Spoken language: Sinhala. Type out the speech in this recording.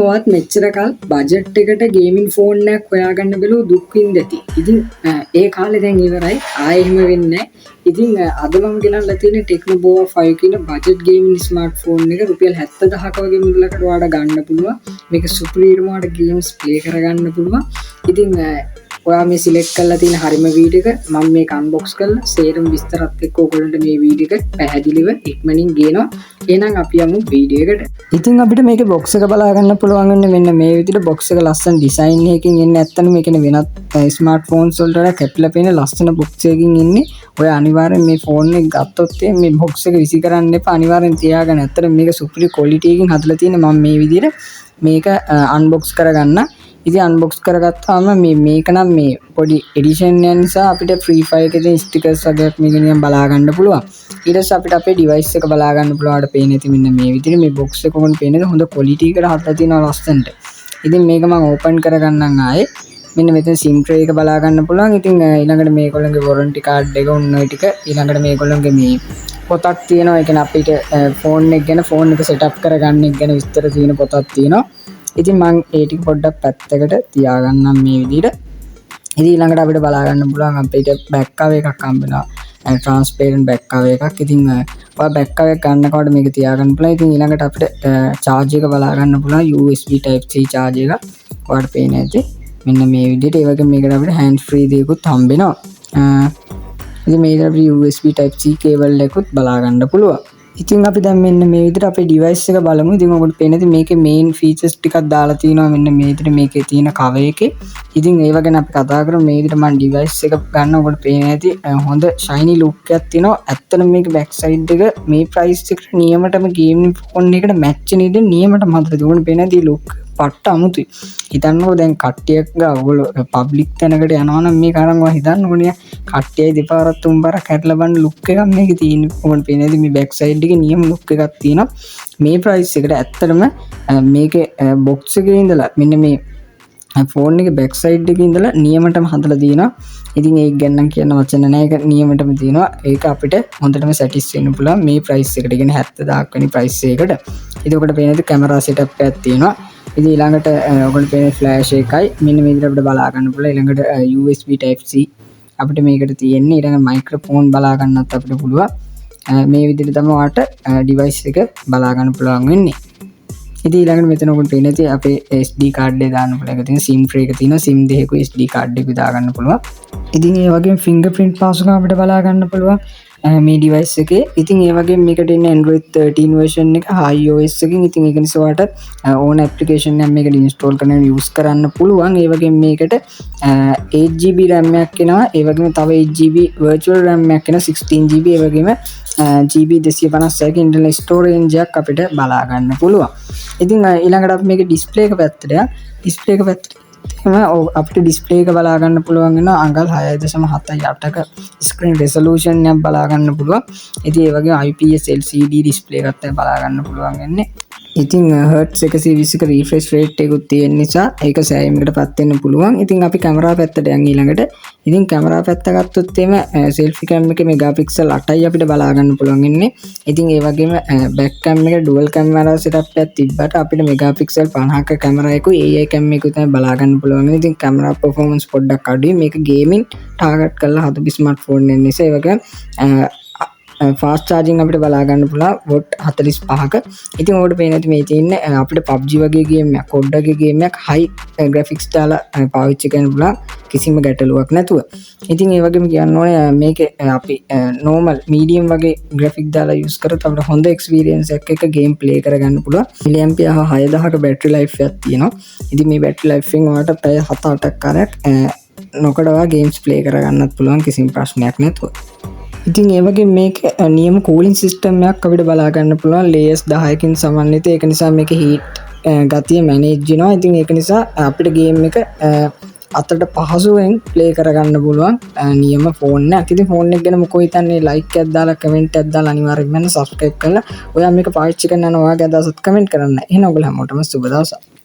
ඔවත් මෙච්චර කල් බජට් එකට ගේමින් ෆෝන් එකක් හොයාගන්න බැලුව දුක් විඳ ඇති. ඉතින් ඒ කාලේ දැන් ඉවරයි. ආයෙ එහෙම වෙන්නේ නැහැ. ඉතින් අද මම ගෙනල්ලා තියෙන Techno pova 5 කියන බජට් ගේමින් ස්මාර්ට්ෆෝන් එක රුපියල් 70000ක වගේ මුදලකට ඔයාලට ගන්න පුළුවන්. මේක සුපිරියර්ම ඔයාලට ගේම්ස් ප්ලේ කරගන්න පුළුවන්. ඉතින් ඔයා මේ සිලෙක්ට් කරලා තියෙන හරිම වීඩියෝ එක මම මේක අන්බොක්ස් කරලා සේරම විස්තරත් එක්ක ඔයගොල්ලන්ට මේ වීඩියෝ එක පැහැදිලිව ඉක්මනින් ගේනවා. එහෙනම් අපි යමු වීඩියෝ එකට. ඉතින් අපිට මේකේ බොක්ස් එක බලා ගන්න පුළුවන් වෙන්නේ මෙන්න මේ විදිහට බොක්ස් එක ලස්සන ඩිසයින් එකකින් එන්නේ. ඇත්තටම මේකේ වෙනත් ස්මාර්ට්ෆෝන්ස් වලට වඩා කැපිලා පේන ලස්සන බොක්ස් එකකින් ඉන්නේ. ඔය අනිවාර්යෙන් මේ ෆෝන් එක ගත්තොත් මේ බොක්ස් එක විසි කරන්න එපා. අනිවාර්යෙන් තියාගන්න. ඇත්තටම මේක සුපිරි ක්වොලිටි එකකින් හදලා තියෙන්නේ. මම මේ විදිහට මේක අන්බොක්ස් කරගන්න. ඉතින් අන්බොක්ස් කරගත්තාම මේක නම් මේ පොඩි එඩිෂන් එක නිසා අපිට ෆ්‍රී ෆයර් එකේ තියෙන ස්ටිකර්ස් වගේක් මේක නිකන් බලා ගන්න පුළුවන්. ඊට පස්සේ අපිට අපේ ඩිවයිස් එක බලා ගන්න පුළුවන්. අපිට පේන්නේ ඉතින් මෙන්න මේ විදිහට මේ බොක්ස් එක කොහොමද පේන්නේ හොඳ ක්වොලිටි එකකට හදලා තියෙනවා ලස්සනට. ඉතින් මේක මම ඕපන් කරගන්නම් ආයේ. මෙන්න මෙතන SIM tray එක බලා ගන්න පුළුවන්. ඉතින් ඊළඟට මේගොල්ලන්ගේ warranty card එක උන්න ඔය ටික ඊළඟට මේගොල්ලන්ගේ මේ පොතක් තියෙනවා. ඒ කියන්නේ අපිට ෆෝන් එක ගැන ෆෝන් එක සෙටප් කරගන්න එක ගැන විස්තර තියෙන පොතක් තියෙනවා. ඉතින් මම ඒ ටික පොඩ්ඩක් පැත්තකට තියාගන්නම් මේ විදිහට. ඉතින් ඊළඟට අපිට බලා ගන්න පුළුවන් අපිට බෑක් කවර් එකක් හම්බෙනවා. ට්‍රාන්ස්පේරන්ට් බෑක් කවර් එකක්. ඉතින් ඔය බෑක් කවර් එක ගන්නකොට මේක තියාගන්න පුළුවන්. ඉතින් ඊළඟට අපිට charge එක බලා ගන්න පුළුවන් USB type C charge එක. ඔයාලට පේන්නේ නැති. මෙන්න මේ විදිහට ඒ වගේ මේකට අපිට hands free දෙයක්ත් හම්බෙනවා. ඉතින් මේකට අපිට USB type C cable එකකුත් බලා ගන්න පුළුවන්. ඉතින් අපි දැන් මෙන්න මේ විදිහට අපේ ඩිවයිස් එක බලමු. ඉතින් ඔයගොල්ලෝ පේන්නේ මේකේ මේන් ෆීචර්ස් ටිකක් දාලා තිනවා මෙන්න මේ විදිහට මේකේ තියෙන කවර් එකේ. ඉතින් ඒව ගැන අපි කතා කරමු. මේ විදිහට මම ඩිවයිස් එක ගන්න ඔයගොල්ලෝ පේන්නේ නැති හොඳ ෂයිනි ලුක් එකක් තියෙනවා. ඇත්තටම මේක බෑක් සයිඩ් එක මේ ප්‍රයිස් එකට නියමටම ගේමින් ෆෝන් එකට මැච් වෙන ඉතින් නියමටම හදලා දුන්න පේන්නේ නැති ලුක් පට්ට අමුතුයි. හිතන්නකෝ දැන් කට්ටියක් ගා ඔයගොල්ලෝ පබ්ලික් තැනකට යනවා නම් මේක අරන් ඔයා හිතන්නකෝ නේ කට්ටියයි දෙපාරක් තුන්පාරක් හැටලා බලන ලුක් එකක් මේකේ තියෙන්නේ. ඔයගොල්ලෝ පේන්නේ නැති මේ බෑක් සයිඩ් එකේ නියම ලුක් එකක් තියෙනවා. මේ ප්‍රයිස් එකට ඇත්තටම මේකේ බොක්ස් එකේ ඉඳලා මෙන්න මේ ෆෝන් එකේ බෑක් සයිඩ් එකේ ඉඳලා නියමටම හදලා තියෙනවා. ඉතින් ඒක ගැන නම් කියන්න වචන නැහැ. ඒක නියමටම තියෙනවා. ඒක අපිට හොඳටම සැටිස් වෙන්න පුළුවන් මේ ප්‍රයිස් එකට. කියන්නේ 70000ක් වෙනි ප්‍රයිස් එකකට. ඉතින් ඔකට පේන්නේ කැමරා සෙටප් එකක් තියෙනවා. ඉතින් ඊළඟට ඔයගොල්ලෝ පේන්නේ ෆ්ලෑෂ් එකයි මෙන්න මේ විදිහට අපිට බලා ගන්න පුළුවන්. ඊළඟට USB type C අපිට මේකට තියෙන්නේ. ඊළඟ මයික්‍රොෆෝන් බලා ගන්නත් අපිට පුළුවන්. මේ විදිහට තමයි ඔයාලට ඩිවයිස් එක බලා ගන්න පුළුවන් වෙන්නේ. ඉතින් ඊළඟට මෙතන ඔයගොල්ලෝ පේන්නේ තියෙන්නේ අපේ SD card එක දාන්න පුළුවන්. ඒක තියෙන SIM tray එක තියෙනවා. SIM දෙකකුයි SD card එකකුයි දා ගන්න පුළුවන්. ඉතින් ඒ වගේම fingerprint password අපිට බලා ගන්න පුළුවන්. මේ ඩිවයිස් එකේ. ඉතින් ඒ වගේම මේකට එන්නේ Android 13 version එක HIOS එකකින්. ඉතින් ඒක නිසා ඔයාලට ඕන application එකක් මේකට install කරගෙන use කරන්න පුළුවන්. ඒ වගේම මේකට 8GB RAM එකක් එනවා. ඒ වගේම තව 8GB virtual RAM එකක් එනවා 16GB. ඒ වගේම GB 256ක internal storage එකක් අපිට බලා ගන්න පුළුවන්. ඉතින් ඊළඟට අපි මේකේ display එක පැත්තට display එක පැත්තට අපිට ඩිස්ප්ලේ එක බලා ගන්න පුළුවන් වෙනවා අඟල් 6.78ක ස්ක්‍රීන් රෙසලූෂන් එකක් බලා ගන්න පුළුවන්. ඉතින් ඒ වගේම IPS LCD ඩිස්ප්ලේ එකක් තමයි බලා ගන්න පුළුවන් වෙන්නේ. ඉතින් හර්ට්ස් 120ක රිෆ්‍රෙෂ් රේට් එකකුත් තියෙන නිසා ඒක සෑහීමකටපත් වෙන්න පුළුවන්. ඉතින් අපි කැමරා පැත්තට යන් ඊළඟට. ඉතින් කැමරා පැත්ත ගත්තොත් එimhe selfie cam එකේ මෙගාපික්සල් 8යි අපිට බලා ගන්න පුළුවන් වෙන්නේ. ඉතින් ඒ වගේම back cam එක dual camera setup එකක් තිබ්බට අපිට මෙගාපික්සල් 50ක කැමරා එකකුයි AI cam එකකුයි තමයි බලා ගන්න පුළුවන් වෙන්නේ. ඉතින් කැමරා performance පොඩ්ඩක් අඩුයි. මේක ගේමින් ටාගට් කරලා හදපු ස්මාර්ට්ෆෝන් එක නිසා. ඒ වගේම fast charging අපිට බලා ගන්න පුළුවන් watt 45ක. ඉතින් ඔකට පේන්නේ නැති මේ තියෙන්නේ අපිට PUBG වගේ ගේම් එකක් COD වගේ ගේම් එකක් high graphics දාලා පාවිච්චි කරන්න පුළුවන් කිසිම ගැටලුවක් නැතුව. ඉතින් ඒ වගේම කියන්න ඕනේ මේකේ අපි normal medium වගේ graphic දාලා use කරත් අපිට හොඳ experience එකක් එක game play කරගන්න පුළුවන්. milliampere 6000ක battery life එකක් තියෙනවා. ඉතින් මේ battery life එකෙන් ඔයාලට පැය 7-8ක් කාලයක් නොකඩවා games play කරගන්නත් පුළුවන් කිසිම ප්‍රශ්නයක් නැතුව. ඉතින් ඒ වගේ මේක නියම කූලින් සිස්ටම් එකක් අපිට බලා ගන්න පුළුවන් ලේයර්ස් 10කින් සමන්විත. ඒක නිසා මේක හීට් ගතිය මැනේජ් වෙනවා. ඉතින් ඒක නිසා අපිට ගේම් එක අතට පහසුවෙන් ප්ලේ කරගන්න පුළුවන් නියම ෆෝන් එකක්. ඉතින් ෆෝන් එක ගැන මොකෝ හිතන්නේ ලයික් එකක් දාලා කමෙන්ට් එකක් දාලා අනිවාර්යයෙන්ම සබ්ස්ක්‍රයිබ් කරලා ඔයා මේක පාවිච්චි කරන්න යන ඔයාගේ අදහසත් කමෙන්ට් කරන්න. එහෙනම් ඔයගොල්ලෝ හැමෝටම සුබ දවසක්.